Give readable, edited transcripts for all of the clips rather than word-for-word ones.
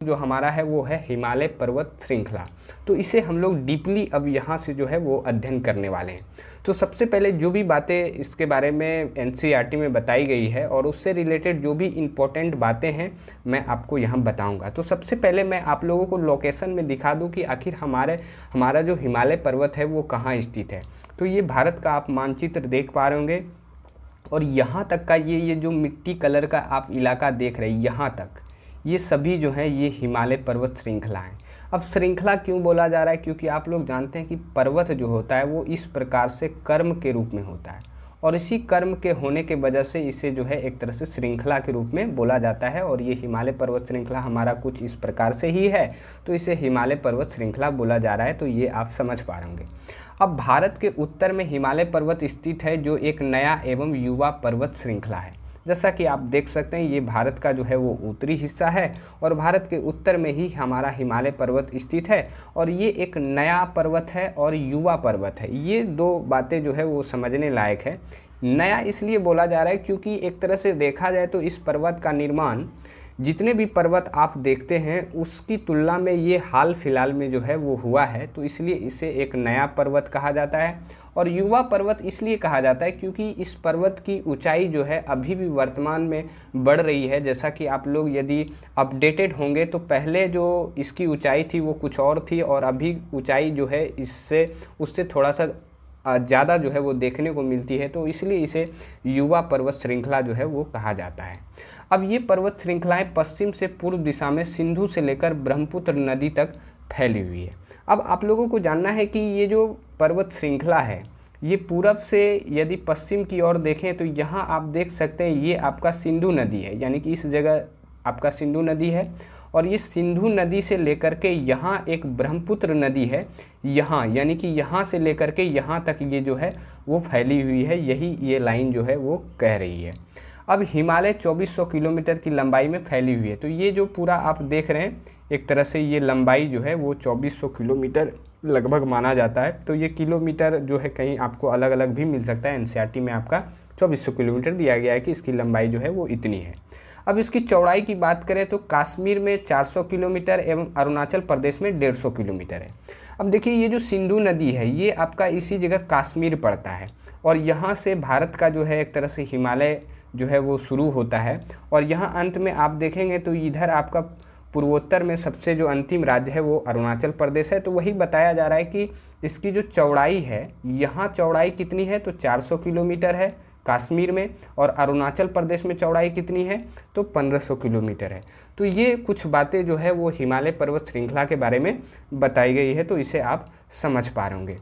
जो हमारा है वो है हिमालय पर्वत श्रृंखला। तो इसे हम लोग डीपली अब यहाँ से जो है वो अध्ययन करने वाले हैं। तो सबसे पहले जो भी बातें इसके बारे में एनसीईआरटी में बताई गई है और उससे रिलेटेड जो भी इम्पोर्टेंट बातें हैं मैं आपको यहाँ बताऊँगा। तो सबसे पहले मैं आप लोगों को लोकेशन में दिखा दूँ कि आखिर हमारा जो हिमालय पर्वत है वो कहाँ स्थित है। तो ये भारत का आप मानचित्र देख पा रहे होंगे और यहाँ तक का ये जो मिट्टी कलर का आप इलाका देख रहे हैं, यहाँ तक ये सभी जो है ये हिमालय पर्वत श्रृंखला है। अब श्रृंखला क्यों बोला जा रहा है? क्योंकि आप लोग जानते हैं कि पर्वत जो होता है वो इस प्रकार से कर्म के रूप में होता है और इसी कर्म के होने के वजह से इसे जो है एक तरह से श्रृंखला के रूप में बोला जाता है। और ये हिमालय पर्वत श्रृंखला हमारा कुछ इस प्रकार से ही है, तो इसे हिमालय पर्वत श्रृंखला बोला जा रहा है। तो ये आप समझ पा रहे होंगे। अब भारत के उत्तर में हिमालय पर्वत स्थित है जो एक नया एवं युवा पर्वत श्रृंखला है। जैसा कि आप देख सकते हैं ये भारत का जो है वो उत्तरी हिस्सा है और भारत के उत्तर में ही हमारा हिमालय पर्वत स्थित है और ये एक नया पर्वत है और युवा पर्वत है। ये दो बातें जो है वो समझने लायक है। नया इसलिए बोला जा रहा है क्योंकि एक तरह से देखा जाए तो इस पर्वत का निर्माण जितने भी पर्वत आप देखते हैं उसकी तुलना में ये हाल फिलहाल में जो है वो हुआ है, तो इसलिए इसे एक नया पर्वत कहा जाता है। और युवा पर्वत इसलिए कहा जाता है क्योंकि इस पर्वत की ऊंचाई जो है अभी भी वर्तमान में बढ़ रही है। जैसा कि आप लोग यदि अपडेटेड होंगे तो पहले जो इसकी ऊंचाई थी वो कुछ और थी और अभी ऊंचाई जो है उससे थोड़ा सा ज़्यादा जो है वो देखने को मिलती है, तो इसलिए इसे युवा पर्वत श्रृंखला जो है वो कहा जाता है। अब ये पर्वत श्रृंखलाएं पश्चिम से पूर्व दिशा में सिंधु से लेकर ब्रह्मपुत्र नदी तक फैली हुई है। अब आप लोगों को जानना है कि ये जो पर्वत श्रृंखला है ये पूरब से यदि पश्चिम की ओर देखें तो यहाँ आप देख सकते हैं ये आपका सिंधु नदी है, यानी कि इस जगह आपका सिंधु नदी है और ये सिंधु नदी से लेकर के यहाँ एक ब्रह्मपुत्र नदी है यहाँ, यानी कि यहाँ से लेकर के यहाँ तक ये जो है वो फैली हुई है। यही ये लाइन जो है वो कह रही है। अब हिमालय 2400 किलोमीटर की लंबाई में फैली हुई है। तो ये जो पूरा आप देख रहे हैं एक तरह से ये लंबाई जो है वो 2400 किलोमीटर लगभग माना जाता है। तो ये किलोमीटर जो है कहीं आपको अलग अलग भी मिल सकता है। एनसीईआरटी में आपका 2400 किलोमीटर दिया गया है कि इसकी लंबाई जो है वो इतनी है। अब इसकी चौड़ाई की बात करें तो कश्मीर में 400 किलोमीटर एवं अरुणाचल प्रदेश में 150 किलोमीटर है। अब देखिए ये जो सिंधु नदी है ये आपका इसी जगह कश्मीर पड़ता है और यहाँ से भारत का जो है एक तरह से हिमालय जो है वो शुरू होता है और यहाँ अंत में आप देखेंगे तो इधर आपका पूर्वोत्तर में सबसे जो अंतिम राज्य है वो अरुणाचल प्रदेश है। तो वही बताया जा रहा है कि इसकी जो चौड़ाई है यहाँ चौड़ाई कितनी है तो 400 किलोमीटर है कश्मीर में और अरुणाचल प्रदेश में चौड़ाई कितनी है तो 1500 किलोमीटर है। तो ये कुछ बातें जो है वो हिमालय पर्वत श्रृंखला के बारे में बताई गई है, तो इसे आप समझ पा रहे होंगे।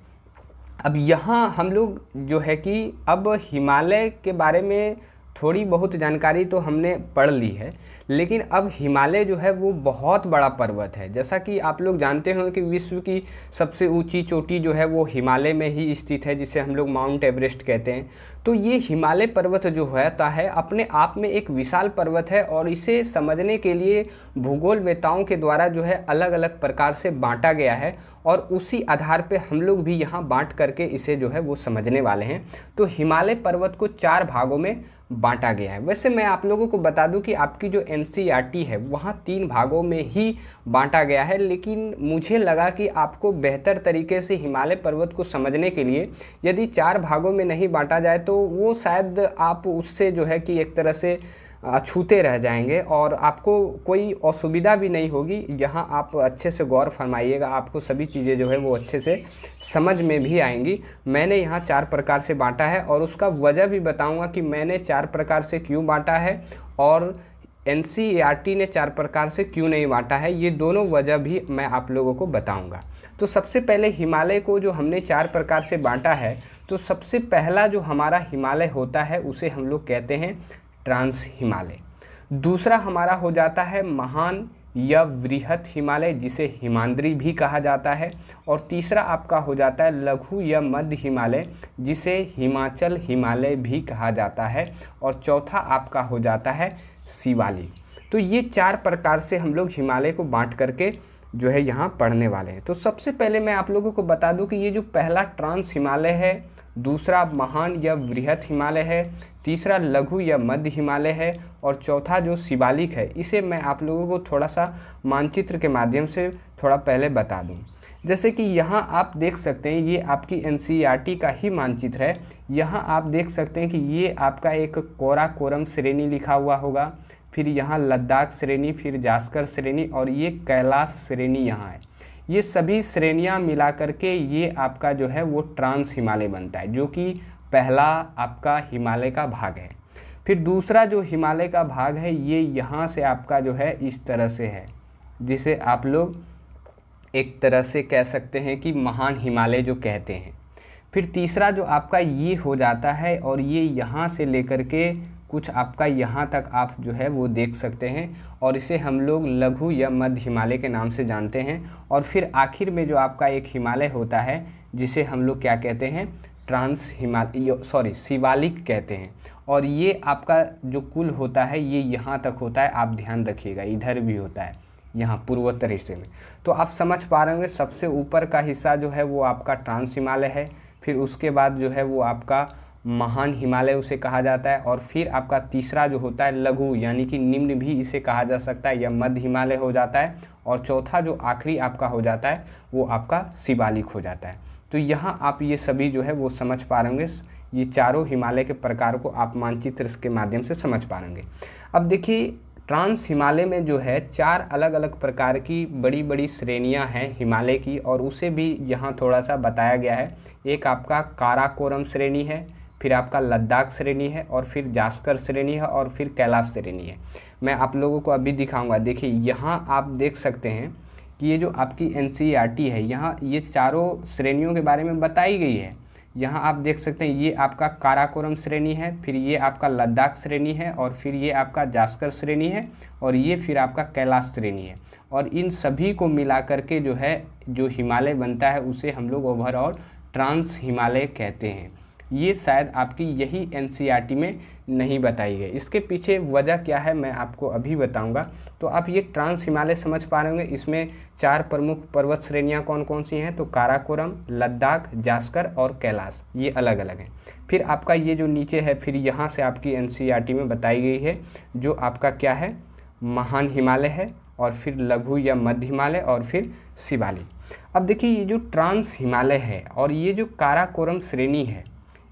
अब यहाँ हम लोग जो है कि अब हिमालय के बारे में थोड़ी बहुत जानकारी तो हमने पढ़ ली है, लेकिन अब हिमालय जो है वो बहुत बड़ा पर्वत है। जैसा कि आप लोग जानते होंगे कि विश्व की सबसे ऊंची चोटी जो है वो हिमालय में ही स्थित है, जिसे हम लोग माउंट एवरेस्ट कहते हैं। तो ये हिमालय पर्वत जो होता है अपने आप में एक विशाल पर्वत है और इसे समझने के लिए भूगोलवेताओं के द्वारा जो है अलग अलग प्रकार से बांटा गया है और उसी आधार पे हम लोग भी यहाँ बांट करके इसे जो है वो समझने वाले हैं। तो हिमालय पर्वत को 4 भागों में बांटा गया है। वैसे मैं आप लोगों को बता दूं कि आपकी जो एनसीईआरटी है वहाँ 3 भागों में ही बांटा गया है, लेकिन मुझे लगा कि आपको बेहतर तरीके से हिमालय पर्वत को समझने के लिए यदि 4 भागों में नहीं बांटा जाए तो वो शायद आप उससे जो है कि एक तरह से अछूते रह जाएंगे और आपको कोई असुविधा भी नहीं होगी। यहाँ आप अच्छे से गौर फरमाइएगा, आपको सभी चीज़ें जो है वो अच्छे से समझ में भी आएंगी। मैंने यहाँ 4 प्रकार से बांटा है और उसका वजह भी बताऊँगा कि मैंने 4 प्रकार से क्यों बांटा है और एनसीईआरटी ने 4 प्रकार से क्यों नहीं बांटा है, ये दोनों वजह भी मैं आप लोगों को बताऊँगा। तो सबसे पहले हिमालय को जो हमने 4 प्रकार से बांटा है, तो सबसे पहला जो हमारा हिमालय होता है उसे हम लोग कहते हैं ट्रांस हिमालय। दूसरा हमारा हो जाता है महान या वृहत हिमालय, जिसे हिमाद्री भी कहा जाता है। और तीसरा आपका हो जाता है लघु या मध्य हिमालय, जिसे हिमाचल हिमालय भी कहा जाता है। और चौथा आपका हो जाता है शिवालिक। तो ये 4 प्रकार से हम लोग हिमालय को बांट करके जो है यहाँ पढ़ने वाले हैं। तो सबसे पहले मैं आप लोगों को बता दूं कि ये जो पहला ट्रांस हिमालय है, दूसरा महान या वृहत हिमालय है, तीसरा लघु या मध्य हिमालय है, और चौथा जो शिवालिक है, इसे मैं आप लोगों को थोड़ा सा मानचित्र के माध्यम से थोड़ा पहले बता दूं। जैसे कि यहाँ आप देख सकते हैं, ये आपकी एनसीईआरटी का ही मानचित्र है। यहाँ आप देख सकते हैं कि ये आपका एक काराकोरम श्रेणी लिखा हुआ होगा, फिर यहाँ लद्दाख श्रेणी, फिर जास्कर श्रेणी, और ये कैलाश श्रेणी यहाँ है। ये सभी श्रेणियाँ मिला करके ये आपका जो है वो ट्रांस हिमालय बनता है, जो कि पहला आपका हिमालय का भाग है। फिर दूसरा जो हिमालय का भाग है, ये यहाँ से आपका जो है इस तरह से है, जिसे आप लोग एक तरह से कह सकते हैं कि महान हिमालय जो कहते हैं। फिर तीसरा जो आपका ये हो जाता है, और ये यहाँ से लेकर के कुछ आपका यहाँ तक आप जो है वो देख सकते हैं, और इसे हम लोग लघु या मध्य हिमालय के नाम से जानते हैं। और फिर आखिर में जो आपका एक हिमालय होता है, जिसे हम लोग क्या कहते हैं, शिवालिक कहते हैं। और ये आपका जो कुल होता है ये यहाँ तक होता है, आप ध्यान रखिएगा, इधर भी होता है यहाँ पूर्वोत्तर हिस्से में। तो आप समझ पा रहे होंगे, सबसे ऊपर का हिस्सा जो है वो आपका ट्रांस हिमालय है, फिर उसके बाद जो है वो आपका महान हिमालय उसे कहा जाता है, और फिर आपका तीसरा जो होता है लघु यानी कि निम्न भी इसे कहा जा सकता है, या मध्य हिमालय हो जाता है, और चौथा जो आखिरी आपका हो जाता है वो आपका शिवालिक हो जाता है। तो यहाँ आप ये सभी जो है वो समझ पा रहे होंगे, ये चारों हिमालय के प्रकार को आप मानचित्र के माध्यम से समझ पा रहे होंगे। अब देखिए, ट्रांस हिमालय में जो है 4 अलग अलग प्रकार की बड़ी बड़ी श्रेणियां हैं हिमालय की, और उसे भी यहाँ थोड़ा सा बताया गया है। एक आपका काराकोरम श्रेणी है, फिर आपका लद्दाख श्रेणी है, और फिर जास्कर श्रेणी है, और फिर कैलाश श्रेणी है। मैं आप लोगों को अभी दिखाऊंगा। देखिए यहाँ आप देख सकते हैं कि ये जो आपकी एनसीईआरटी है, यहाँ ये चारों श्रेणियों के बारे में बताई गई है। यहाँ आप देख सकते हैं ये आपका काराकोरम श्रेणी है, फिर ये आपका लद्दाख श्रेणी है, और फिर ये आपका जास्कर श्रेणी है, और ये फिर आपका कैलाश श्रेणी है। और इन सभी को मिला करके जो है जो हिमालय बनता है उसे हम लोग ओवरऑल ट्रांस हिमालय कहते हैं। ये शायद आपकी यही एनसीईआरटी में नहीं बताई गई। इसके पीछे वजह क्या है मैं आपको अभी बताऊंगा। तो आप ये ट्रांस हिमालय समझ पा रहे होंगे। इसमें 4 प्रमुख पर्वत श्रेणियां कौन कौन सी हैं, तो काराकोरम, लद्दाख, जास्कर और कैलाश, ये अलग अलग हैं। फिर आपका ये जो नीचे है, फिर यहाँ से आपकी एनसीईआरटी में बताई गई है जो आपका क्या है, महान हिमालय है, और फिर लघु या मध्य हिमालय, और फिर शिवालिक। अब देखिए ये जो ट्रांस हिमालय है और ये जो काराकोरम श्रेणी है,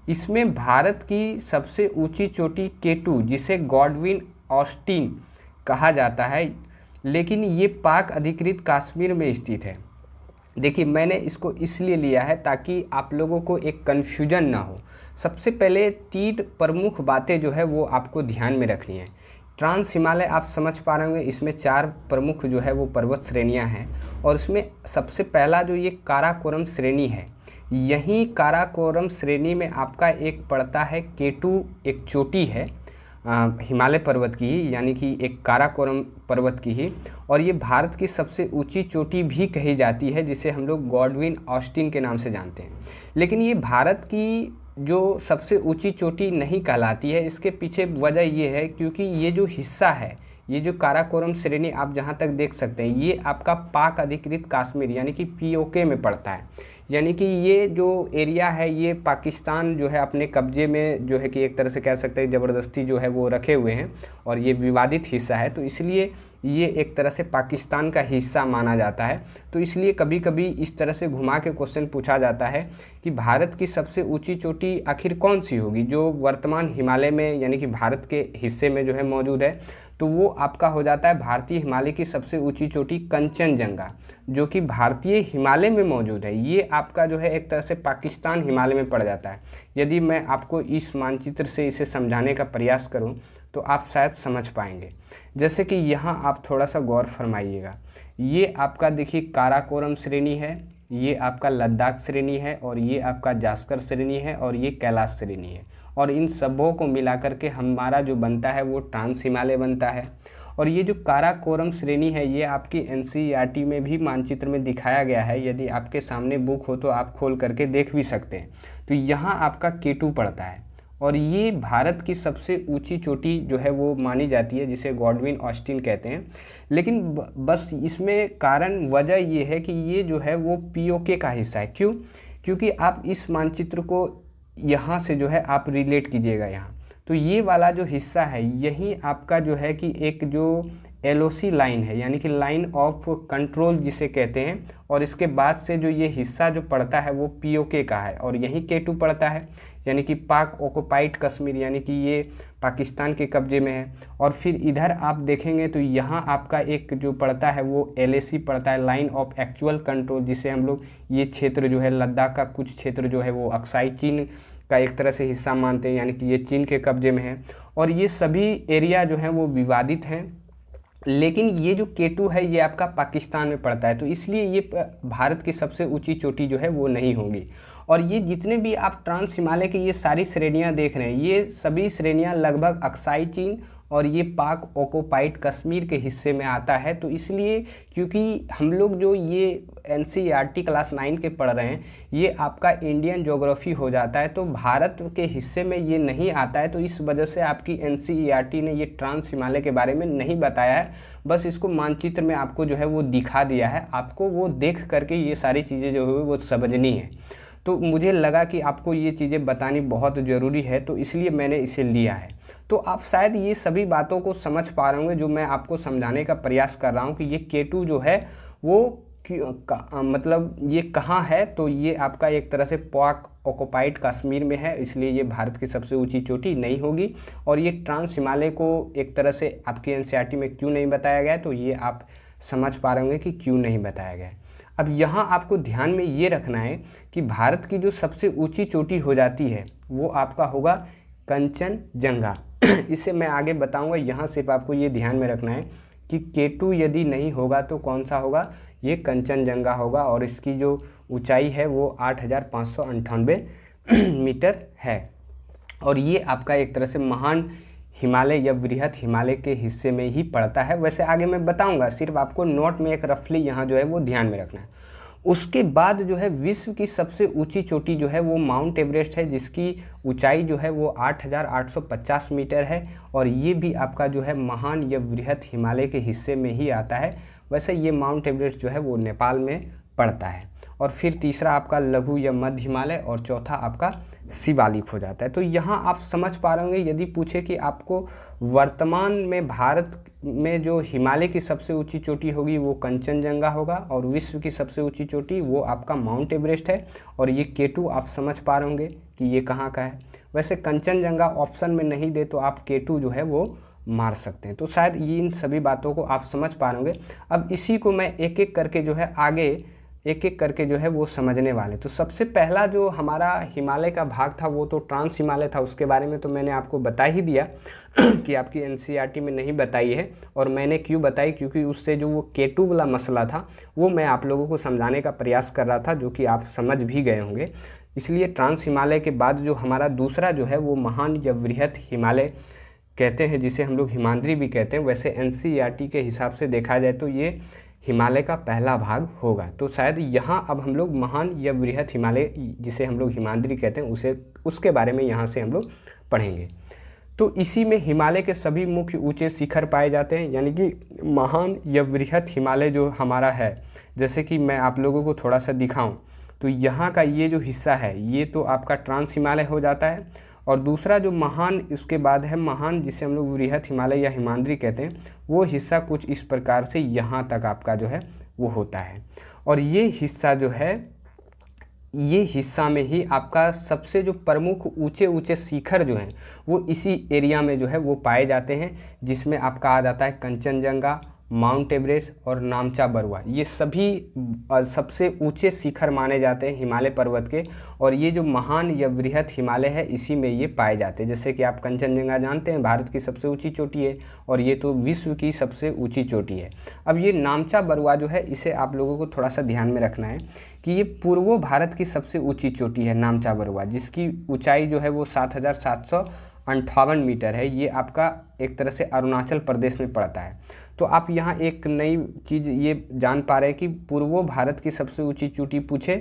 इसमें भारत की सबसे ऊंची चोटी K2 जिसे गॉडविन ऑस्टिन कहा जाता है, लेकिन ये पाक अधिकृत कश्मीर में स्थित है। देखिए मैंने इसको इसलिए लिया है ताकि आप लोगों को एक कन्फ्यूजन ना हो। सबसे पहले 3 प्रमुख बातें जो है वो आपको ध्यान में रखनी है। ट्रांस हिमालय आप समझ पा रहे होंगे, इसमें 4 प्रमुख जो है वो पर्वत श्रेणियां हैं, और इसमें सबसे पहला जो ये काराकोरम श्रेणी है, यहीं काराकोरम श्रेणी में आपका एक पड़ता है K2, एक चोटी है हिमालय पर्वत की ही, यानी कि एक काराकोरम पर्वत की ही, और ये भारत की सबसे ऊंची चोटी भी कही जाती है, जिसे हम लोग गॉडविन ऑस्टिन के नाम से जानते हैं। लेकिन ये भारत की जो सबसे ऊंची चोटी नहीं कहलाती है। इसके पीछे वजह ये है क्योंकि ये जो हिस्सा है, ये जो काराकोरम श्रेणी आप जहाँ तक देख सकते हैं, ये आपका पाक अधिकृत कश्मीर यानी कि POK में पड़ता है। यानी कि ये जो एरिया है ये पाकिस्तान जो है अपने कब्जे में जो है कि एक तरह से कह सकते हैं ज़बरदस्ती जो है वो रखे हुए हैं, और ये विवादित हिस्सा है, तो इसलिए ये एक तरह से पाकिस्तान का हिस्सा माना जाता है। तो इसलिए कभी कभी इस तरह से घुमा के क्वेश्चन पूछा जाता है कि भारत की सबसे ऊंची चोटी आखिर कौन सी होगी, जो वर्तमान हिमालय में यानी कि भारत के हिस्से में जो है मौजूद है। तो वो आपका हो जाता है भारतीय हिमालय की सबसे ऊंची चोटी कंचनजंगा, जो कि भारतीय हिमालय में मौजूद है। ये आपका जो है एक तरह से पाकिस्तान हिमालय में पड़ जाता है। यदि मैं आपको इस मानचित्र से इसे समझाने का प्रयास करूं तो आप शायद समझ पाएंगे। जैसे कि यहाँ आप थोड़ा सा गौर फरमाइएगा, ये आपका देखिए काराकोरम श्रेणी है, ये आपका लद्दाख श्रेणी है, और ये आपका जास्कर श्रेणी है, और ये कैलाश श्रेणी है, और इन सबों को मिलाकर के हमारा जो बनता है वो ट्रांस हिमालय बनता है। और ये जो काराकोरम श्रेणी है ये आपकी एनसीईआरटी में भी मानचित्र में दिखाया गया है। यदि आपके सामने बुक हो तो आप खोल करके देख भी सकते हैं। तो यहाँ आपका K2 पड़ता है, और ये भारत की सबसे ऊंची चोटी जो है वो मानी जाती है, जिसे गॉडविन ऑस्टिन कहते हैं। लेकिन बस इसमें कारण वजह ये है कि ये जो है वो POK का हिस्सा है। क्यों? क्योंकि आप इस मानचित्र को यहाँ से जो है आप रिलेट कीजिएगा यहाँ, तो ये वाला जो हिस्सा है यही आपका जो है कि एक जो LOC लाइन है, यानी कि लाइन ऑफ कंट्रोल जिसे कहते हैं, और इसके बाद से जो ये हिस्सा जो पड़ता है वो POK का है, और यही K2 पड़ता है, यानी कि पाक ऑक्युपाइड कश्मीर, यानी कि ये पाकिस्तान के कब्जे में है। और फिर इधर आप देखेंगे तो यहाँ आपका एक जो पड़ता है वो LAC पड़ता है, लाइन ऑफ एक्चुअल कंट्रोल, जिसे हम लोग ये क्षेत्र जो है लद्दाख का कुछ क्षेत्र जो है वो अक्साई चीन का एक तरह से हिस्सा मानते हैं, यानी कि ये चीन के कब्जे में है। और ये सभी एरिया जो हैं वो विवादित हैं, लेकिन ये जो K2 है ये आपका पाकिस्तान में पड़ता है, तो इसलिए ये भारत की सबसे ऊंची चोटी जो है वो नहीं होगी। और ये जितने भी आप ट्रांस हिमालय की ये सारी श्रेणियां देख रहे हैं, ये सभी श्रेणियां लगभग अक्साई चीन और ये पाक ऑक्युपाइड कश्मीर के हिस्से में आता है। तो इसलिए क्योंकि हम लोग जो ये NCERT क्लास 9 के पढ़ रहे हैं, ये आपका इंडियन ज्योग्राफी हो जाता है, तो भारत के हिस्से में ये नहीं आता है, तो इस वजह से आपकी NCERT ने ये ट्रांस हिमालय के बारे में नहीं बताया है, बस इसको मानचित्र में आपको जो है वो दिखा दिया है। आपको वो देख करके ये सारी चीज़ें जो है वो समझनी है। तो मुझे लगा कि आपको ये चीज़ें बतानी बहुत ज़रूरी है, तो इसलिए मैंने इसे लिया है। तो आप शायद ये सभी बातों को समझ पा रहे होंगे जो मैं आपको समझाने का प्रयास कर रहा हूँ कि ये K2 जो है वो मतलब ये कहाँ है। तो ये आपका एक तरह से पाक ऑक्युपाइड कश्मीर में है, इसलिए ये भारत की सबसे ऊंची चोटी नहीं होगी। और ये ट्रांस हिमालय को एक तरह से आपकी NCERT में क्यों नहीं बताया गया, तो ये आप समझ पा रहे होंगे कि क्यों नहीं बताया गया। अब यहाँ आपको ध्यान में ये रखना है कि भारत की जो सबसे ऊंची चोटी हो जाती है वो आपका होगा कंचनजंगा। इसे मैं आगे बताऊंगा, यहाँ सिर्फ आपको ये ध्यान में रखना है कि K2 यदि नहीं होगा तो कौन सा होगा, ये कंचनजंगा होगा, और इसकी जो ऊंचाई है वो 8,598 मीटर है। और ये आपका एक तरह से महान हिमालय या वृहत हिमालय के हिस्से में ही पड़ता है। वैसे आगे मैं बताऊंगा, सिर्फ आपको नोट में एक रफली यहाँ जो है वो ध्यान में रखना है। उसके बाद जो है विश्व की सबसे ऊंची चोटी जो है वो माउंट एवरेस्ट है, जिसकी ऊंचाई जो है वो 8,850 मीटर है, और ये भी आपका जो है महान या वृहत हिमालय के हिस्से में ही आता है। वैसे ये माउंट एवरेस्ट जो है वो नेपाल में पड़ता है। और फिर तीसरा आपका लघु या मध्य हिमालय, और चौथा आपका शिवालिक हो जाता है। तो यहाँ आप समझ पा रहे होंगे, यदि पूछे कि आपको वर्तमान में भारत में जो हिमालय की सबसे ऊंची चोटी होगी वो कंचनजंगा होगा, और विश्व की सबसे ऊंची चोटी वो आपका माउंट एवरेस्ट है। और ये K2 आप समझ पा रहे होंगे कि ये कहाँ का है। वैसे कंचनजंगा ऑप्शन में नहीं दे तो आप K2 जो है वो मार सकते हैं। तो शायद ये इन सभी बातों को आप समझ पा रहे होंगे। अब इसी को मैं एक एक करके जो है आगे एक एक करके जो है वो समझने वाले। तो सबसे पहला जो हमारा हिमालय का भाग था वो तो ट्रांस हिमालय था, उसके बारे में तो मैंने आपको बता ही दिया कि आपकी NCERT में नहीं बताई है। और मैंने क्यों बताई, क्योंकि उससे जो वो K2 वाला मसला था वो मैं आप लोगों को समझाने का प्रयास कर रहा था, जो कि आप समझ भी गए होंगे। इसलिए ट्रांस हिमालय के बाद जो हमारा दूसरा जो है वो महान या वृहत हिमालय कहते हैं, जिसे हम लोग हिमाद्री भी कहते हैं। वैसे NCERT के हिसाब से देखा जाए तो ये हिमालय का पहला भाग होगा। तो शायद यहाँ अब हम लोग महान या वृहत हिमालय, जिसे हम लोग हिमाद्री कहते हैं, उसके बारे में यहाँ से हम लोग पढ़ेंगे। तो इसी में हिमालय के सभी मुख्य ऊंचे शिखर पाए जाते हैं, यानी कि महान या वृहत हिमालय जो हमारा है, जैसे कि मैं आप लोगों को थोड़ा सा दिखाऊं तो यहाँ का ये जो हिस्सा है ये तो आपका ट्रांस हिमालय हो जाता है। और दूसरा जो महान इसके बाद है महान, जिसे हम लोग वृहत हिमालय या हिमाद्री कहते हैं, वो हिस्सा कुछ इस प्रकार से यहाँ तक आपका जो है वो होता है। और ये हिस्सा जो है, ये हिस्सा में ही आपका सबसे जो प्रमुख ऊंचे ऊंचे शिखर जो हैं वो इसी एरिया में जो है वो पाए जाते हैं, जिसमें आपका आ जाता है कंचनजंगा, माउंट एवरेस्ट और नामचा बरुआ। ये सभी सबसे ऊंचे शिखर माने जाते हैं हिमालय पर्वत के। और ये जो महान या वृहत हिमालय है इसी में ये पाए जाते हैं। जैसे कि आप कंचनजंगा जानते हैं भारत की सबसे ऊंची चोटी है, और ये तो विश्व की सबसे ऊंची चोटी है। अब ये नामचा बरुआ जो है, इसे आप लोगों को थोड़ा सा ध्यान में रखना है कि ये पूर्व भारत की सबसे ऊँची चोटी है नामचा बरुआ, जिसकी ऊँचाई जो है वो 7,758 मीटर है। ये आपका एक तरह से अरुणाचल प्रदेश में पड़ता है। तो आप यहाँ एक नई चीज़ ये जान पा रहे हैं कि पूर्व भारत की सबसे ऊंची चोटी पूछे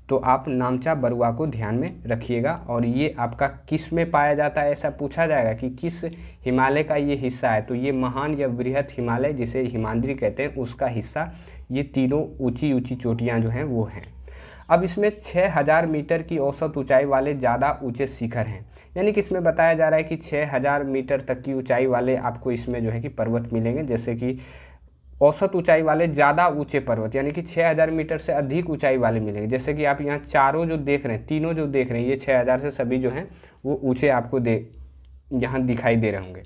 तो आप नामचा बरुआ को ध्यान में रखिएगा। और ये आपका किस में पाया जाता है, ऐसा पूछा जाएगा कि किस हिमालय का ये हिस्सा है, तो ये महान या वृहत हिमालय, जिसे हिमाद्री कहते हैं, उसका हिस्सा ये तीनों ऊंची ऊंची चोटियाँ जो हैं वो हैं। अब इसमें 6,000 मीटर की औसत ऊंचाई वाले ज़्यादा ऊंचे शिखर हैं, यानी कि इसमें बताया जा रहा है कि 6000 मीटर तक की ऊंचाई वाले आपको इसमें जो है कि पर्वत मिलेंगे। जैसे कि औसत ऊंचाई वाले ज़्यादा ऊंचे पर्वत यानी कि 6000 मीटर से अधिक ऊंचाई वाले मिलेंगे। जैसे कि आप यहाँ चारों जो देख रहे हैं, तीनों जो देख रहे हैं, ये 6000 से सभी जो हैं वो ऊंचे आपको यहाँ दिखाई दे रहे होंगे।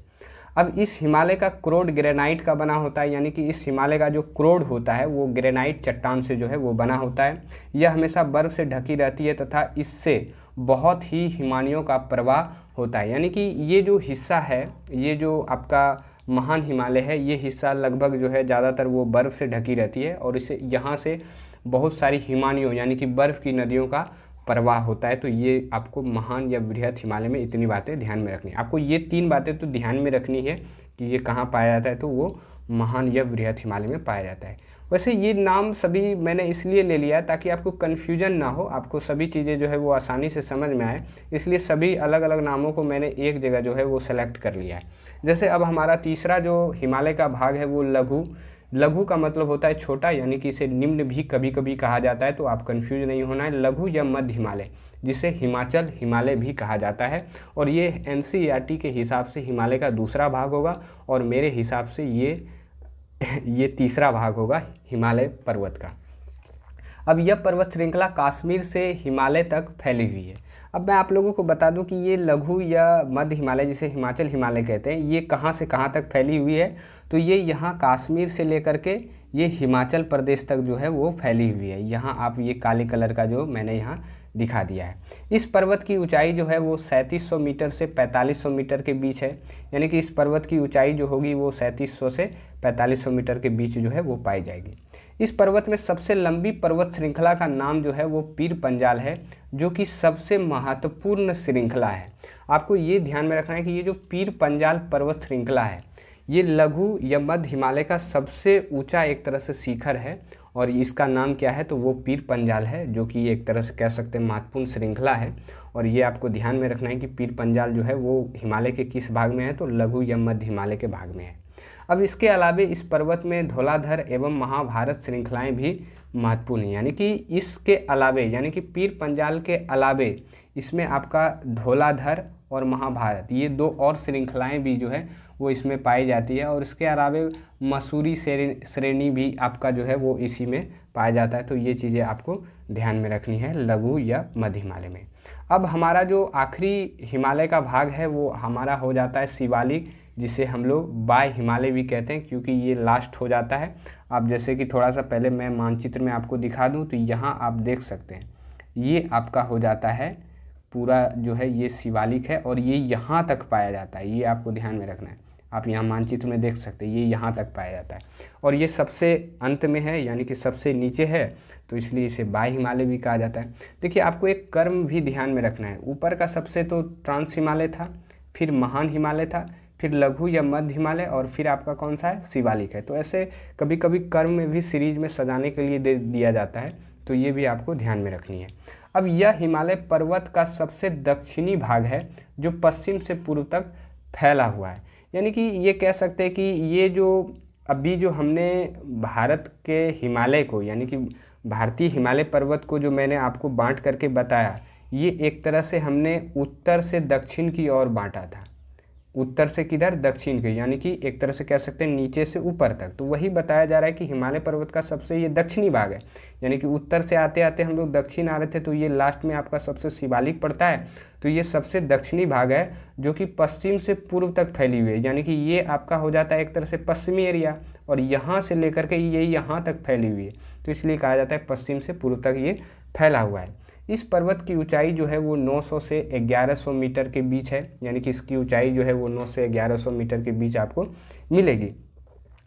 अब इस हिमालय का क्रोड ग्रेनाइट का बना होता है, यानी कि इस हिमालय का जो क्रोड होता है वो ग्रेनाइट चट्टान से जो है वो बना होता है। यह हमेशा बर्फ़ से ढकी रहती है तथा इससे बहुत ही हिमानियों का प्रवाह होता है। यानी कि ये जो हिस्सा है, ये जो आपका महान हिमालय है, ये हिस्सा लगभग जो है ज़्यादातर वो बर्फ़ से ढकी रहती है और इसे यहाँ से बहुत सारी हिमानियों यानी कि बर्फ़ की नदियों का प्रवाह होता है। तो ये आपको महान या वृहत हिमालय में इतनी बातें ध्यान में रखनी है। आपको ये 3 बातें तो ध्यान में रखनी है कि ये कहाँ पाया जाता है, तो वो महान या वृहत हिमालय में पाया जाता है। वैसे ये नाम सभी मैंने इसलिए ले लिया ताकि आपको कन्फ्यूजन ना हो, आपको सभी चीज़ें जो है वो आसानी से समझ में आए, इसलिए सभी अलग अलग नामों को मैंने एक जगह जो है वो सेलेक्ट कर लिया है। जैसे अब हमारा तीसरा जो हिमालय का भाग है वो लघु। लघु का मतलब होता है छोटा, यानी कि इसे निम्न भी कभी कभी कहा जाता है, तो आप कंफ्यूज नहीं होना है। लघु या मध्य हिमालय, जिसे हिमाचल हिमालय भी कहा जाता है, और ये एनसीईआरटी के हिसाब से हिमालय का दूसरा भाग होगा और मेरे हिसाब से ये तीसरा भाग होगा हिमालय पर्वत का। अब यह पर्वत श्रृंखला कश्मीर से हिमालय तक फैली हुई है। अब मैं आप लोगों को बता दूं कि ये लघु या मध्य हिमालय, जिसे हिमाचल हिमालय कहते हैं, ये कहाँ से कहाँ तक फैली हुई है, तो ये यहाँ कश्मीर से लेकर के ये हिमाचल प्रदेश तक जो है वो फैली हुई है। यहाँ आप ये काले कलर का जो मैंने यहाँ दिखा दिया है। इस पर्वत की ऊंचाई जो है वो 3700 मीटर से 4500 मीटर के बीच है। यानी कि इस पर्वत की ऊंचाई जो होगी वो 3700 से 4500 मीटर के बीच जो है वो पाई जाएगी। इस पर्वत में सबसे लंबी पर्वत श्रृंखला का नाम जो है वो पीर पंजाल है, जो कि सबसे महत्वपूर्ण श्रृंखला है। आपको ये ध्यान में रखना है कि ये जो पीर पंजाल पर्वत श्रृंखला है, ये लघु या मध्य हिमालय का सबसे ऊंचा एक तरह से शिखर है, और इसका नाम क्या है, तो वो पीर पंजाल है, जो कि एक तरह से कह सकते हैं महत्वपूर्ण श्रृंखला है। और ये आपको ध्यान में रखना है कि पीर पंजाल जो है वो हिमालय के किस भाग में है, तो लघु या मध्य हिमालय के भाग में है। अब इसके अलावे इस पर्वत में धौलाधर एवं महाभारत श्रृंखलाएं भी महत्वपूर्ण हैं। यानी कि इसके अलावे, यानी कि पीर पंजाल के अलावे इसमें आपका धौलाधर और महाभारत, ये 2 और श्रृंखलाएं भी जो है वो इसमें पाई जाती है। और इसके अलावे मसूरी श्रेणी भी आपका जो है वो इसी में पाया जाता है। तो ये चीज़ें आपको ध्यान में रखनी है लघु या मध्य हिमालय में। अब हमारा जो आखिरी हिमालय का भाग है वो हमारा हो जाता है शिवालिक, जिसे हम लोग बाय हिमालय भी कहते हैं, क्योंकि ये लास्ट हो जाता है। आप जैसे कि थोड़ा सा पहले मैं मानचित्र में आपको दिखा दूं, तो यहाँ आप देख सकते हैं ये आपका हो जाता है पूरा जो है ये शिवालिक है, और ये यहाँ तक पाया जाता है। ये आपको ध्यान में रखना है। आप यहाँ मानचित्र में देख सकते हैं ये यहाँ तक पाया जाता है, और ये सबसे अंत में है, यानी कि सबसे नीचे है, तो इसलिए इसे बाय हिमालय भी कहा जाता है। देखिए आपको एक कर्म भी ध्यान में रखना है। ऊपर का सबसे तो ट्रांस हिमालय था, फिर महान हिमालय था, फिर लघु या मध्य हिमालय, और फिर आपका कौन सा है, शिवालिक है। तो ऐसे कभी कभी कर्म में भी सीरीज में सजाने के लिए दे दिया जाता है, तो ये भी आपको ध्यान में रखनी है। अब यह हिमालय पर्वत का सबसे दक्षिणी भाग है, जो पश्चिम से पूर्व तक फैला हुआ है। यानी कि ये कह सकते हैं कि ये जो अभी जो हमने भारत के हिमालय को, यानी कि भारतीय हिमालय पर्वत को जो मैंने आपको बांट करके बताया, ये एक तरह से हमने उत्तर से दक्षिण की ओर बांटा था। उत्तर से किधर, दक्षिण की, यानी कि एक तरह से कह सकते हैं नीचे से ऊपर तक। तो वही बताया जा रहा है कि हिमालय पर्वत का सबसे ये दक्षिणी भाग है। यानी कि उत्तर से आते आते हम लोग दक्षिण आ रहे थे, तो ये लास्ट में आपका सबसे शिवालिक पड़ता है। तो ये सबसे दक्षिणी भाग है, जो कि पश्चिम से पूर्व तक फैली हुई है। यानी कि ये आपका हो जाता है एक तरह से पश्चिमी एरिया, और यहाँ से लेकर के ये यहाँ तक फैली हुई है, तो इसलिए कहा जाता है पश्चिम से पूर्व तक ये फैला हुआ है। इस पर्वत की ऊंचाई जो है वो 900 से 1100 मीटर के बीच है। यानी कि इसकी ऊंचाई जो है वो 9 से 1100 मीटर के बीच आपको मिलेगी।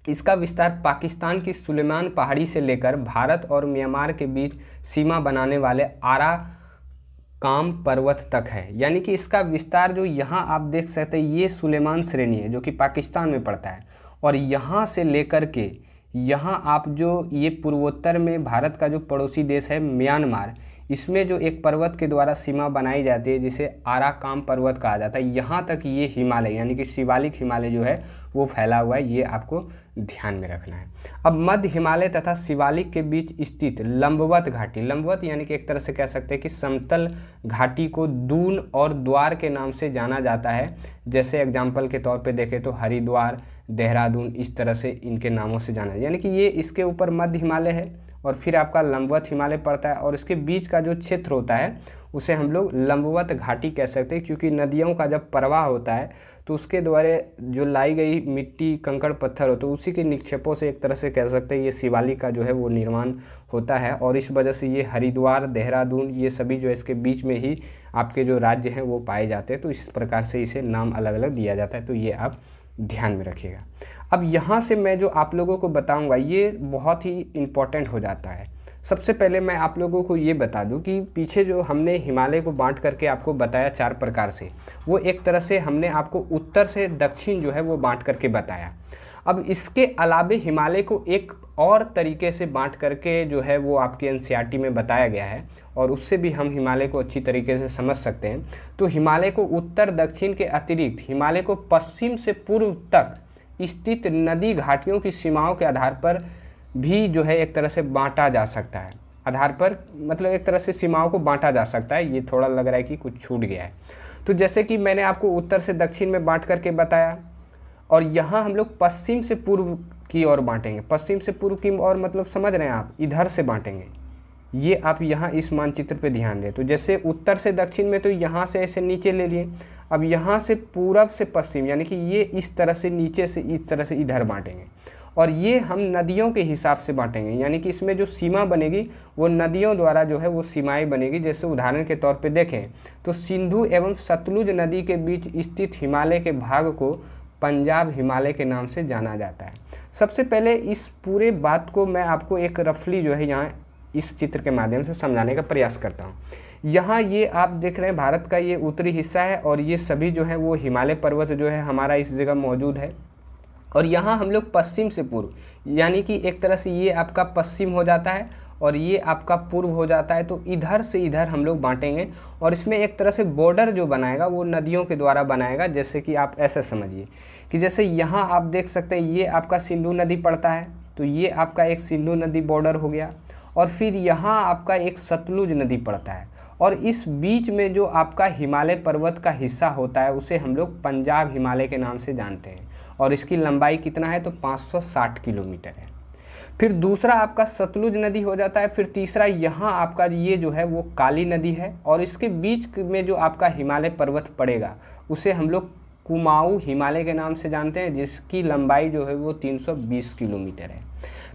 इसका विस्तार पाकिस्तान की सुलेमान पहाड़ी से लेकर भारत और म्यांमार के बीच सीमा बनाने वाले आरा काम पर्वत तक है। यानी कि इसका विस्तार जो यहाँ आप देख सकते हैं, ये सुलेमान श्रेणी है जो कि पाकिस्तान में पड़ता है, और यहाँ से लेकर के यहाँ आप जो ये पूर्वोत्तर में भारत का जो पड़ोसी देश है म्यांमार, इसमें जो एक पर्वत के द्वारा सीमा बनाई जाती है जिसे आराकाम पर्वत कहा जाता है, यहाँ तक ये हिमालय यानी कि शिवालिक हिमालय जो है वो फैला हुआ है, ये आपको ध्यान में रखना है। अब मध्य हिमालय तथा शिवालिक के बीच स्थित लंबवत घाटी, लंबवत यानी कि एक तरह से कह सकते हैं कि समतल घाटी को दून और द्वार के नाम से जाना जाता है। जैसे एग्जाम्पल के तौर पे देखें तो हरिद्वार, देहरादून, इस तरह से इनके नामों से जाना है। यानी कि ये इसके ऊपर मध्य हिमालय है और फिर आपका लंबवत हिमालय पड़ता है और इसके बीच का जो क्षेत्र होता है उसे हम लोग लंबवत घाटी कह सकते हैं, क्योंकि नदियों का जब प्रवाह होता है तो उसके द्वारा जो लाई गई मिट्टी, कंकड़, पत्थर हो तो उसी के निक्षेपों से एक तरह से कह सकते हैं ये शिवालिक का जो है वो निर्माण होता है। और इस वजह से ये हरिद्वार, देहरादून, ये सभी जो है इसके बीच में ही आपके जो राज्य हैं वो पाए जाते हैं। तो इस प्रकार से इसे नाम अलग अलग दिया जाता है, तो ये आप ध्यान में रखिएगा। अब यहाँ से मैं जो आप लोगों को बताऊँगा ये बहुत ही इम्पोर्टेंट हो जाता है। सबसे पहले मैं आप लोगों को ये बता दूं कि पीछे जो हमने हिमालय को बांट करके आपको बताया 4 प्रकार से, वो एक तरह से हमने आपको उत्तर से दक्षिण जो है वो बांट करके बताया। अब इसके अलावे हिमालय को एक और तरीके से बांट करके जो है वो आपके एनसीईआरटी में बताया गया है और उससे भी हम हिमालय को अच्छी तरीके से समझ सकते हैं। तो हिमालय को उत्तर दक्षिण के अतिरिक्त हिमालय को पश्चिम से पूर्व तक स्थित नदी घाटियों की सीमाओं के आधार पर भी जो है एक तरह से बांटा जा सकता है। आधार पर मतलब एक तरह से सीमाओं को बांटा जा सकता है। ये थोड़ा लग रहा है कि कुछ छूट गया है। तो जैसे कि मैंने आपको उत्तर से दक्षिण में बांट करके बताया और यहाँ हम लोग पश्चिम से पूर्व की ओर बांटेंगे। पश्चिम से पूर्व की ओर मतलब समझ रहे हैं आप, इधर से बांटेंगे। ये आप यहाँ इस मानचित्र पे ध्यान दें। तो जैसे उत्तर से दक्षिण में तो यहाँ से ऐसे नीचे ले लिए, अब यहाँ से पूरब से पश्चिम यानी कि ये इस तरह से नीचे से इस तरह से इधर बांटेंगे और ये हम नदियों के हिसाब से बांटेंगे। यानी कि इसमें जो सीमा बनेगी वो नदियों द्वारा जो है वो सीमाएं बनेगी। जैसे उदाहरण के तौर पे देखें तो सिंधु एवं सतलुज नदी के बीच स्थित हिमालय के भाग को पंजाब हिमालय के नाम से जाना जाता है। सबसे पहले इस पूरे बात को मैं आपको एक रफली जो है यहाँ इस चित्र के माध्यम से समझाने का प्रयास करता हूँ। यहाँ ये आप देख रहे हैं भारत का ये उत्तरी हिस्सा है और ये सभी जो है वो हिमालय पर्वत जो है हमारा इस जगह मौजूद है। और यहाँ हम लोग पश्चिम से पूर्व यानी कि एक तरह से ये आपका पश्चिम हो जाता है और ये आपका पूर्व हो जाता है। तो इधर से इधर हम लोग बांटेंगे और इसमें एक तरह से बॉर्डर जो बनाएगा वो नदियों के द्वारा बनाएगा। जैसे कि आप ऐसे समझिए कि जैसे यहाँ आप देख सकते हैं ये आपका सिंधु नदी पड़ता है, तो ये आपका एक सिंधु नदी बॉर्डर हो गया और फिर यहाँ आपका एक सतलुज नदी पड़ता है और इस बीच में जो आपका हिमालय पर्वत का हिस्सा होता है उसे हम लोग पंजाब हिमालय के नाम से जानते हैं और इसकी लंबाई कितना है तो 560 किलोमीटर है। फिर दूसरा आपका सतलुज नदी हो जाता है। फिर तीसरा यहाँ आपका ये जो है वो काली नदी है और इसके बीच में जो आपका हिमालय पर्वत पड़ेगा उसे हम लोग कुमाऊं हिमालय के नाम से जानते हैं, जिसकी लंबाई जो है वो 320 किलोमीटर है।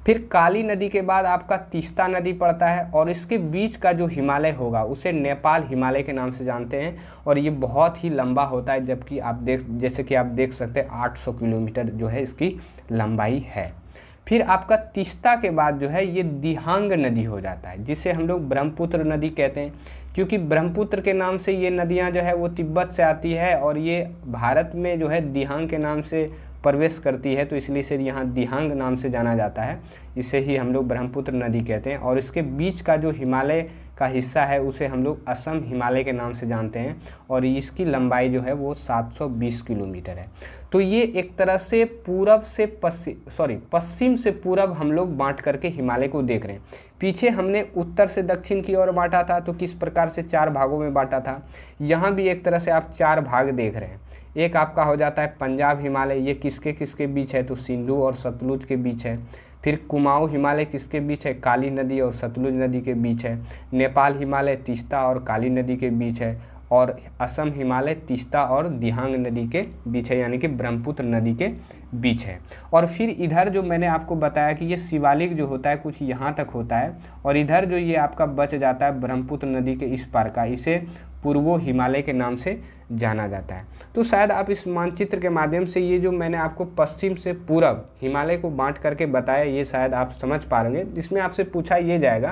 फिर काली नदी के बाद आपका तीस्ता नदी पड़ता है और इसके बीच का जो हिमालय होगा उसे नेपाल हिमालय के नाम से जानते हैं और ये बहुत ही लंबा होता है। जबकि आप जैसे कि आप देख सकते हैं 800 किलोमीटर जो है इसकी लंबाई है। फिर आपका तीस्ता के बाद जो है ये दिहांग नदी हो जाता है, जिसे हम लोग ब्रह्मपुत्र नदी कहते हैं, क्योंकि ब्रह्मपुत्र के नाम से ये नदियां जो है वो तिब्बत से आती है और ये भारत में जो है दिहांग के नाम से प्रवेश करती है, तो इसलिए इसे यहाँ दिहांग नाम से जाना जाता है। इसे ही हम लोग ब्रह्मपुत्र नदी कहते हैं और इसके बीच का जो हिमालय का हिस्सा है उसे हम लोग असम हिमालय के नाम से जानते हैं और इसकी लंबाई जो है वो 720 किलोमीटर है। तो ये एक तरह से पश्चिम से पूरब हम लोग बांट करके हिमालय को देख रहे हैं। पीछे हमने उत्तर से दक्षिण की ओर बांटा था, तो किस प्रकार से 4 भागों में बांटा था। यहाँ भी एक तरह से आप 4 भाग देख रहे हैं। एक आपका हो जाता है पंजाब हिमालय, ये किसके किसके बीच है तो सिंधु और सतलुज के बीच है। फिर कुमाऊं हिमालय किसके बीच है, काली नदी और सतलुज नदी के बीच है। नेपाल हिमालय तीस्ता और काली नदी के बीच है और असम हिमालय तीस्ता और दिहांग नदी के बीच है, यानी कि ब्रह्मपुत्र नदी के बीच है। और फिर इधर जो मैंने आपको बताया कि ये शिवालिक जो होता है कुछ यहाँ तक होता है और इधर जो ये आपका बच जाता है ब्रह्मपुत्र नदी के इस पार का, इसे पूर्वो हिमालय के नाम से जाना जाता है। तो शायद आप इस मानचित्र के माध्यम से ये जो मैंने आपको पश्चिम से पूरब हिमालय को बांट करके बताया ये शायद आप समझ पा रहे हैं। जिसमें आपसे पूछा ये जाएगा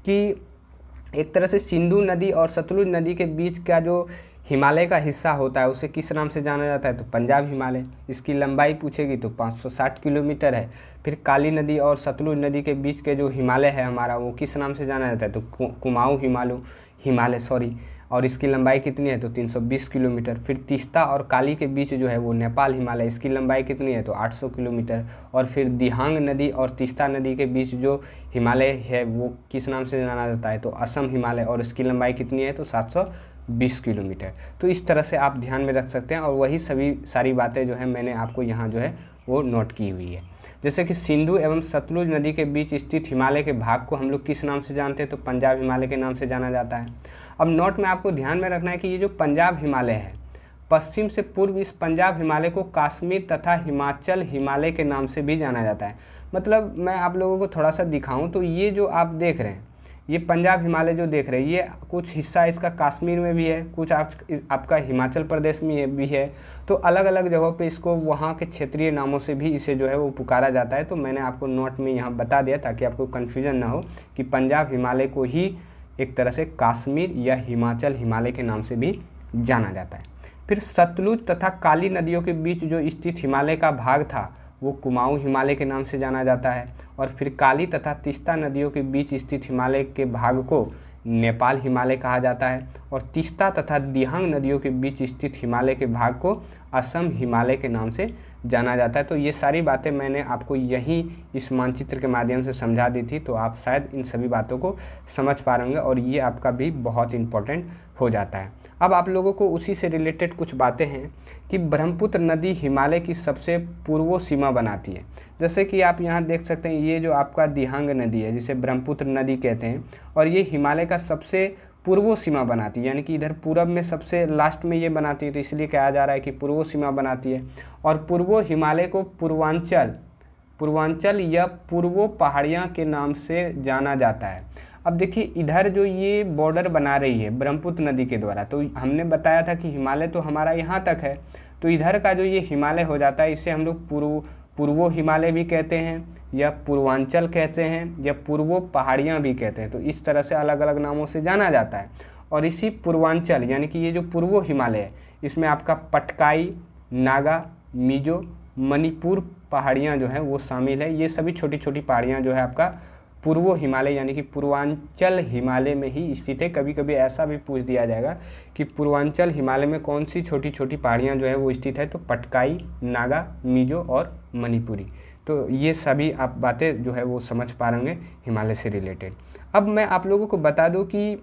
कि एक तरह से सिंधु नदी और सतलुज नदी के बीच का जो हिमालय का हिस्सा होता है उसे किस नाम से जाना जाता है तो पंजाब हिमालय। इसकी लंबाई पूछेगी तो 560 किलोमीटर है। फिर काली नदी और सतलुज नदी के बीच के जो हिमालय है हमारा वो किस नाम से जाना जाता है तो कुमाऊं हिमालय और इसकी लंबाई कितनी है तो 320 किलोमीटर। फिर तीस्ता और काली के बीच जो है वो नेपाल हिमालय, इसकी लंबाई कितनी है तो 800 किलोमीटर। और फिर दिहांग नदी और तीस्ता नदी के बीच जो हिमालय है वो किस नाम से जाना जाता है तो असम हिमालय, और इसकी लंबाई कितनी है तो 720 किलोमीटर। तो इस तरह से आप ध्यान में रख सकते हैं, और वही सभी सारी बातें जो है मैंने आपको यहाँ जो है वो नोट की हुई है। जैसे कि सिंधु एवं सतलुज नदी के बीच स्थित हिमालय के भाग को हम लोग किस नाम से जानते हैं तो पंजाब हिमालय के नाम से जाना जाता है। अब नोट में आपको ध्यान में रखना है कि ये जो पंजाब हिमालय है, पश्चिम से पूर्व इस पंजाब हिमालय को कश्मीर तथा हिमाचल हिमालय के नाम से भी जाना जाता है। मतलब मैं आप लोगों को थोड़ा सा दिखाऊं तो ये जो आप देख रहे हैं, ये पंजाब हिमालय जो देख रहे हैं, ये कुछ हिस्सा इसका कश्मीर में भी है, कुछ आपका हिमाचल प्रदेश में भी है। तो अलग अलग जगहों पे इसको वहाँ के क्षेत्रीय नामों से भी इसे जो है वो पुकारा जाता है। तो मैंने आपको नोट में यहाँ बता दिया ताकि आपको कन्फ्यूजन ना हो कि पंजाब हिमालय को ही एक तरह से कश्मीर या हिमाचल हिमालय के नाम से भी जाना जाता है। फिर सतलुज तथा काली नदियों के बीच जो स्थित हिमालय का भाग था वो कुमाऊं हिमालय के नाम से जाना जाता है। और फिर काली तथा तीस्ता नदियों के बीच स्थित हिमालय के भाग को नेपाल हिमालय कहा जाता है। और तीस्ता तथा दिहांग नदियों के बीच स्थित हिमालय के भाग को असम हिमालय के नाम से जाना जाता है। तो ये सारी बातें मैंने आपको यहीं इस मानचित्र के माध्यम से समझा दी थी, तो आप शायद इन सभी बातों को समझ पा रहे होंगे, और ये आपका भी बहुत इम्पोर्टेंट हो जाता है। अब आप लोगों को उसी से रिलेटेड कुछ बातें हैं कि ब्रह्मपुत्र नदी हिमालय की सबसे पूर्व सीमा बनाती है। जैसे कि आप यहाँ देख सकते हैं, ये जो आपका दिहांग नदी है जिसे ब्रह्मपुत्र नदी कहते हैं, और ये हिमालय का सबसे पूर्व सीमा बनाती है, यानी कि इधर पूरब में सबसे लास्ट में ये बनाती है, तो इसलिए कहा जा रहा है कि पूर्व सीमा बनाती है। और पूर्व हिमालय को पूर्वांचल या पूर्व पहाड़ियाँ के नाम से जाना जाता है। अब देखिए इधर जो ये बॉर्डर बना रही है ब्रह्मपुत्र नदी के द्वारा, तो हमने बताया था कि हिमालय तो हमारा यहाँ तक है, तो इधर का जो ये हिमालय हो जाता है इसे हम लोग पूर्व हिमालय भी कहते हैं, या पूर्वांचल कहते हैं, या पूर्व पहाड़ियाँ भी कहते हैं। तो इस तरह से अलग अलग नामों से जाना जाता है। और इसी पूर्वांचल यानी कि ये जो पूर्व हिमालय है, इसमें आपका पटकाई, नागा, मिजो, मणिपुर पहाड़ियाँ जो हैं वो शामिल है। ये सभी छोटी छोटी पहाड़ियाँ जो है आपका पूर्व हिमालय यानी कि पूर्वांचल हिमालय में ही स्थित है। कभी कभी ऐसा भी पूछ दिया जाएगा कि पूर्वांचल हिमालय में कौन सी छोटी छोटी पहाड़ियाँ जो है वो स्थित है, तो पटकाई, नागा, मिजो और मणिपुरी। तो ये सभी आप बातें जो है वो समझ पा रहे होंगे हिमालय से रिलेटेड। अब मैं आप लोगों को बता दूं कि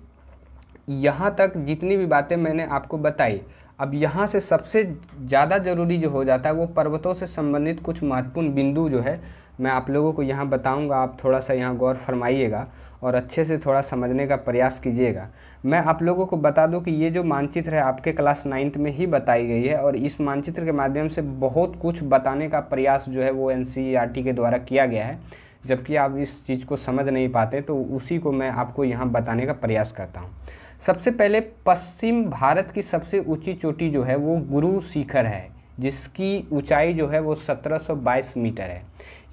यहाँ तक जितनी भी बातें मैंने आपको बताई, अब यहाँ से सबसे ज़्यादा ज़रूरी जो हो जाता है वो पर्वतों से संबंधित कुछ महत्वपूर्ण बिंदु जो है मैं आप लोगों को यहाँ बताऊँगा। आप थोड़ा सा यहाँ गौर फरमाइएगा और अच्छे से थोड़ा समझने का प्रयास कीजिएगा। मैं आप लोगों को बता दूं कि ये जो मानचित्र है आपके क्लास 9th में ही बताई गई है, और इस मानचित्र के माध्यम से बहुत कुछ बताने का प्रयास जो है वो NCERT के द्वारा किया गया है। जबकि आप इस चीज़ को समझ नहीं पाते तो उसी को मैं आपको यहाँ बताने का प्रयास करता हूँ। सबसे पहले पश्चिम भारत की सबसे ऊँची चोटी जो है वो गुरु शिखर है, जिसकी ऊंचाई जो है वो 1722 मीटर है।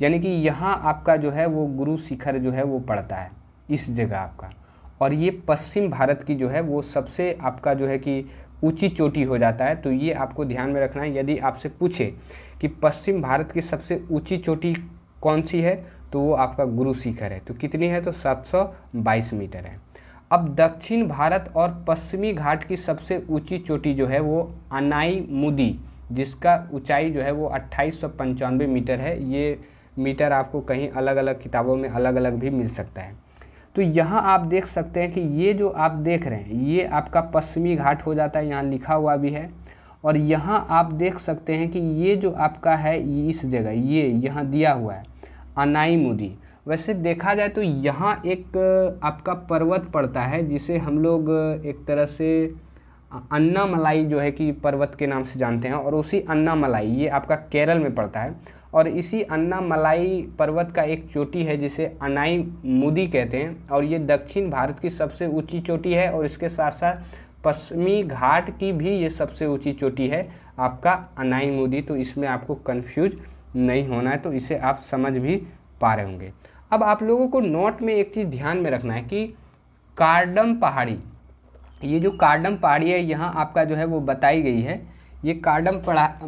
यानी कि यहाँ आपका जो है वो गुरु शिखर जो है वो पड़ता है इस जगह आपका, और ये पश्चिम भारत की जो है वो सबसे आपका जो है कि ऊंची चोटी हो जाता है। तो ये आपको ध्यान में रखना है। यदि आपसे पूछे कि पश्चिम भारत की सबसे ऊंची चोटी कौन सी है तो वो आपका गुरु शिखर है। तो कितनी है तो 722 मीटर है। अब दक्षिण भारत और पश्चिमी घाट की सबसे ऊंची चोटी जो है वो अनाईमुदी, जिसका ऊंचाई जो है वो 2895 मीटर है। ये मीटर आपको कहीं अलग अलग किताबों में अलग अलग भी मिल सकता है। तो यहाँ आप देख सकते हैं कि ये जो आप देख रहे हैं ये आपका पश्चिमी घाट हो जाता है, यहाँ लिखा हुआ भी है। और यहाँ आप देख सकते हैं कि ये जो आपका है इस जगह ये यहाँ दिया हुआ है अनाईमुदी। वैसे देखा जाए तो यहाँ एक आपका पर्वत पड़ता है जिसे हम लोग एक तरह से अन्नामलाई जो है कि पर्वत के नाम से जानते हैं, और उसी अन्नामलाई ये आपका केरल में पड़ता है। और इसी अन्नामलाई पर्वत का एक चोटी है जिसे अनाईमुदी कहते हैं, और ये दक्षिण भारत की सबसे ऊंची चोटी है। और इसके साथ साथ पश्चिमी घाट की भी ये सबसे ऊंची चोटी है आपका अनाईमुदी। तो इसमें आपको कंफ्यूज नहीं होना है, तो इसे आप समझ भी पा रहे होंगे। अब आप लोगों को नोट में एक चीज़ ध्यान में रखना है कि कार्डम पहाड़ी, ये जो कार्डम पहाड़ी है यहाँ आपका जो है वो बताई गई है। ये कार्डम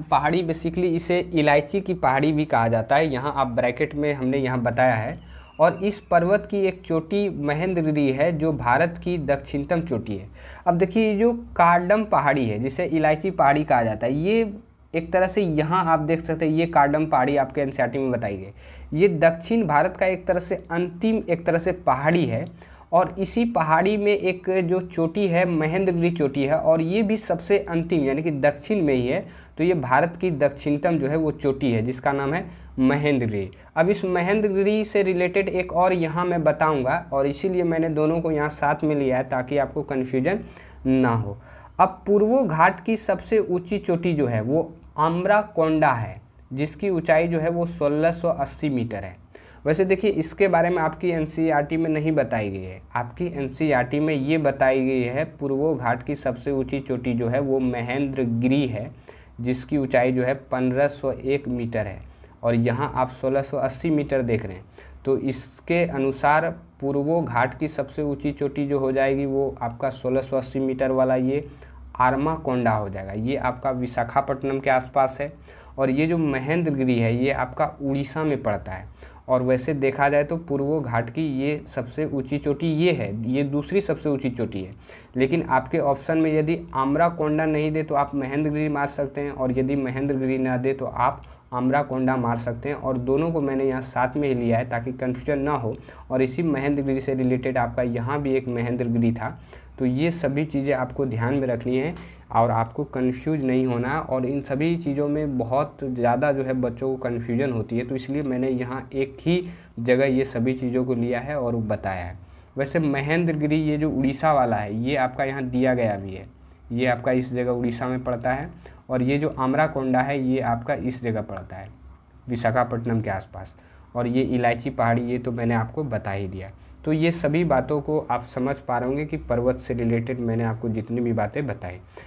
पहाड़ी बेसिकली इसे इलायची की पहाड़ी भी कहा जाता है, यहाँ आप ब्रैकेट में हमने यहाँ बताया है। और इस पर्वत की एक चोटी महेंद्रगिरी है जो भारत की दक्षिणतम चोटी है। अब देखिए ये जो कार्डम पहाड़ी है जिसे इलायची पहाड़ी कहा जाता है, ये एक तरह से यहाँ आप देख सकते हैं ये कार्डम पहाड़ी आपके एनसीईआरटी में बताई गई। ये दक्षिण भारत का एक तरह से अंतिम एक तरह से पहाड़ी है और इसी पहाड़ी में एक जो चोटी है महेंद्रगिरी चोटी है और ये भी सबसे अंतिम यानी कि दक्षिण में ही है। तो ये भारत की दक्षिणतम जो है वो चोटी है जिसका नाम है महेंद्रगिरी। अब इस महेंद्रगिरी से रिलेटेड एक और यहाँ मैं बताऊँगा और इसीलिए मैंने दोनों को यहाँ साथ में लिया है ताकि आपको कन्फ्यूजन ना हो। अब पूर्वो घाट की सबसे ऊंची चोटी जो है वो आम्रकोंडा है जिसकी ऊंचाई जो है वो 1680 मीटर है। वैसे देखिए इसके बारे में आपकी एनसीईआरटी में नहीं बताई गई है, आपकी एनसीईआरटी में ये बताई गई है पूर्वो घाट की सबसे ऊंची चोटी जो है वो महेंद्रगिरी है जिसकी ऊंचाई जो है 1501 मीटर है और यहाँ आप 1680 मीटर देख रहे हैं। तो इसके अनुसार पूर्वो घाट की सबसे ऊंची चोटी जो हो जाएगी वो आपका 1680 मीटर वाला ये आम्रकोंडा हो जाएगा। ये आपका विशाखापट्टनम के आसपास है और ये जो महेंद्रगिरी है ये आपका उड़ीसा में पड़ता है। और वैसे देखा जाए तो पूर्वो घाट की ये सबसे ऊंची चोटी ये है, ये दूसरी सबसे ऊंची चोटी है। लेकिन आपके ऑप्शन में यदि आम्रकोंडा नहीं दे तो आप महेंद्रगिरी मार सकते हैं और यदि महेंद्रगिरी ना दे तो आप आम्रकोंडा मार सकते हैं। और दोनों को मैंने यहाँ साथ में ही लिया है ताकि कन्फ्यूजन ना हो। और इसी महेंद्रगिरी से रिलेटेड आपका यहाँ भी एक महेंद्रगिरी था। तो ये सभी चीज़ें आपको ध्यान में रखनी है और आपको कन्फ्यूज नहीं होना। और इन सभी चीज़ों में बहुत ज़्यादा जो है बच्चों को कन्फ्यूजन होती है, तो इसलिए मैंने यहाँ एक ही जगह ये सभी चीज़ों को लिया है और बताया है। वैसे महेंद्रगिरी ये जो उड़ीसा वाला है ये आपका यहाँ दिया गया भी है, ये आपका इस जगह उड़ीसा में पड़ता है। और ये जो आम्रकोंडा है ये आपका इस जगह पड़ता है विशाखापट्टनम के आसपास। और ये इलायची पहाड़ी ये तो मैंने आपको बता ही दिया। तो ये सभी बातों को आप समझ पा रहे होंगे कि पर्वत से रिलेटेड मैंने आपको जितनी भी बातें बताई।